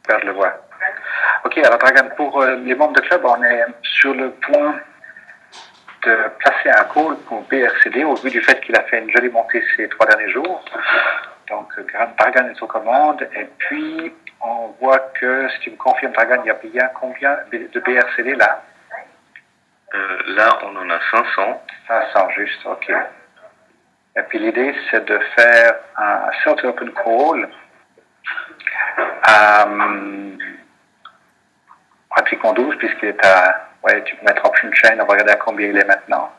perdre le voix. Ok, alors Dragan, pour les membres de club, on est sur le point de placer un call pour BRCD au vu du fait qu'il a fait une jolie montée ces 3 derniers jours. Donc Dragan est aux commandes et puis on voit que, si tu me confirmes Dragan, il y a bien combien de BRCD là? Là, on en a 500. 500 juste, ok. Et puis l'idée, c'est de faire un sort open call pratiquement 12, puisqu'il est à... Ouais, tu peux mettre option chain, on va regarder à combien il est maintenant.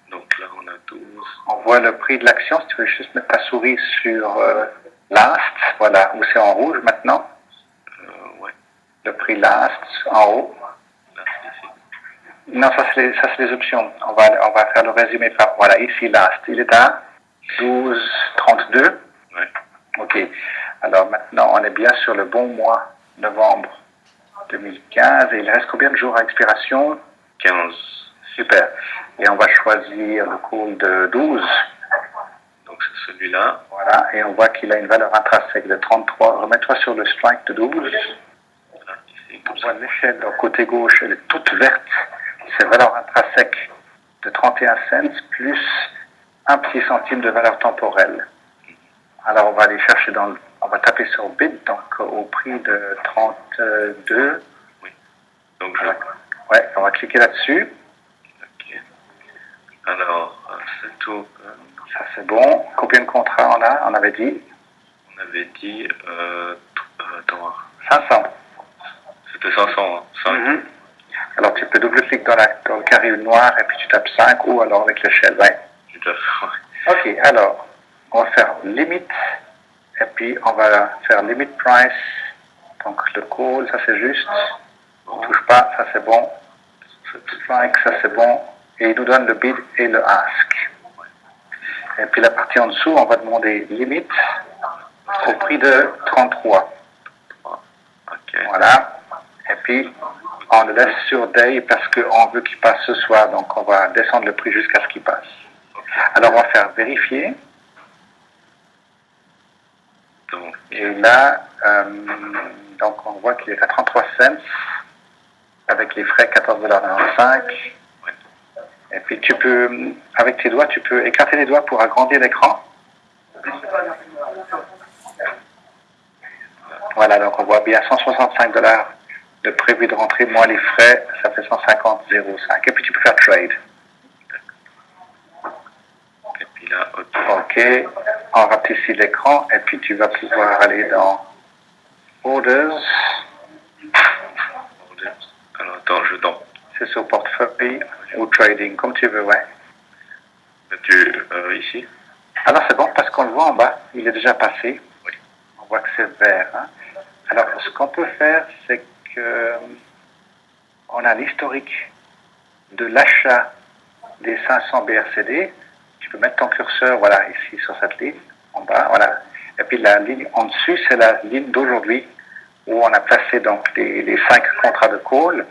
Donc là, on a 12. On voit le prix de l'action, si tu veux juste mettre ta souris sur last, voilà, où c'est en rouge maintenant. Ouais. Le prix last, en haut. Last ici. Non, ça c'est les options. On va faire le résumé par, voilà, ici last. Il est à 12,32. Ouais. Ok. Alors maintenant, on est bien sur le bon mois, novembre 2015. Et il reste combien de jours à expiration? 15. Super. Et on va choisir le call de 12. Donc c'est celui-là. Voilà. Et on voit qu'il a une valeur intrinsèque de 33. Remets-toi sur le strike de 12. Là, ici, On voit l'échelle au côté gauche, elle est toute verte. C'est valeur intrinsèque de 31 cents plus un petit centime de valeur temporelle. Alors on va aller chercher on va taper sur bid, donc au prix de 32. Oui. Donc ouais, on va cliquer là-dessus. Ok. Alors, c'est tout. Ça c'est bon. Combien de contrats on a? On avait dit? On avait dit... attends. 500. C'était 500. Hein. 5. Alors tu peux double-cliquer dans le carré noir et puis tu tapes 5 ou alors avec l'échelle. Ouais. Tout à fait. Ok, alors on va faire limit et puis on va faire limit price. Donc le call, ça c'est juste. On touche pas, ça c'est bon. Strike, ça c'est bon. Et il nous donne le bid et le ask. Et puis la partie en dessous, on va demander limit au prix de 33. Ok. Voilà. Et puis on le laisse sur day parce qu'on veut qu'il passe ce soir. Donc on va descendre le prix jusqu'à ce qu'il passe. Alors on va faire vérifier. Donc, et là, donc on voit qu'il est à 33 cents avec les frais 14,95 $. Et puis tu peux, avec tes doigts, tu peux écarter les doigts pour agrandir l'écran. Voilà, donc on voit bien 165 $. De prévu de rentrer, moins les frais, ça fait 150,05. Et puis tu peux faire trade. Et puis là, ok, on rapetit l'écran et puis tu vas pouvoir aller dans Orders. Alors attends, je dors. C'est sur portefeuille ou trading, comme tu veux, ouais. Ici. Alors c'est bon parce qu'on le voit en bas, il est déjà passé. Oui. On voit que c'est vert. Hein. Alors ce qu'on peut faire, c'est que on a l'historique de l'achat des 500 BRCD. Tu peux mettre ton curseur, voilà, ici sur cette ligne, en bas, voilà. Et puis la ligne en dessus, c'est la ligne d'aujourd'hui, où on a placé donc les 5 contrats de call.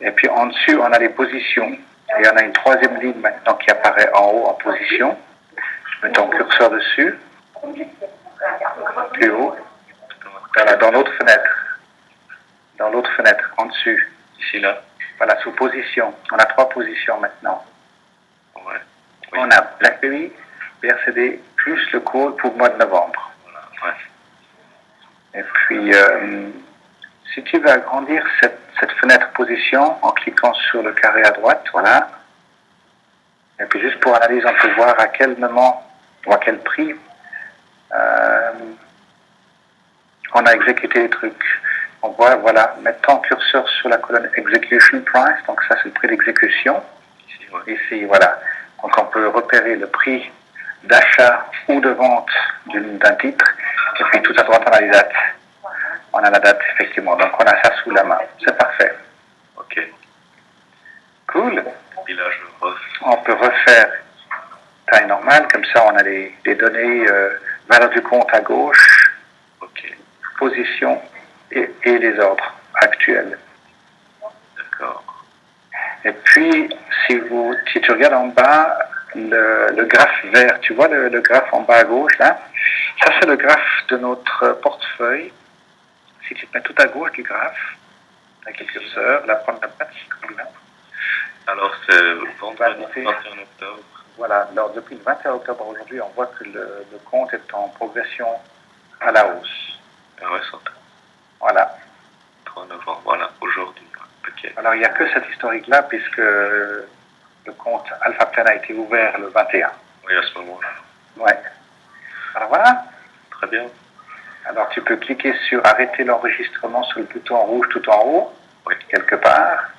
Et puis en dessus, on a les positions. Et on a une troisième ligne maintenant qui apparaît en haut en position. Tu mets ton curseur dessus. Plus haut. Voilà, dans l'autre fenêtre. Dans l'autre fenêtre, en dessus. Ici, là. Voilà, sous position. On a 3 positions maintenant. Ouais. Oui. On a BlackBerry, BRCD, plus le call pour le mois de novembre. Voilà. Ouais. Et puis, si tu veux agrandir cette fenêtre position en cliquant sur le carré à droite, voilà. Et puis juste pour analyse, on peut voir à quel moment ou à quel prix on a exécuté les trucs. On voit, voilà, mettre ton curseur sur la colonne Execution Price, donc ça c'est le prix d'exécution. Ici, ouais. Ici, voilà. Donc on peut repérer le prix d'achat ou de vente d'un titre, et puis tout à droite on a les dates. On a la date, effectivement, donc on a ça sous la main. C'est parfait. Ok. Cool. Et là, on peut refaire taille normale, comme ça on a les données, valeur du compte à gauche, ok. Position et les ordres actuels. D'accord. Et puis, si tu regardes en bas, le graphe vert, tu vois le graphe en bas à gauche, là? Ça, c'est le graphe de notre portefeuille Si tu te mets tout à gauche du graphe, avec le curseur, la première page, c'est là. Alors, c'est vendredi 21 octobre. Voilà, alors depuis le 21 octobre aujourd'hui, on voit que le compte est en progression à la hausse. Ah ouais, ça. Voilà. 3 novembre, voilà, aujourd'hui. Ok. Alors, il n'y a que cet historique-là, puisque le compte Alpha Plan a été ouvert le 21. Oui, à ce moment-là. Ouais. Alors voilà. Très bien. Alors, tu peux cliquer sur arrêter l'enregistrement sur le bouton rouge tout en haut, Oui. quelque part.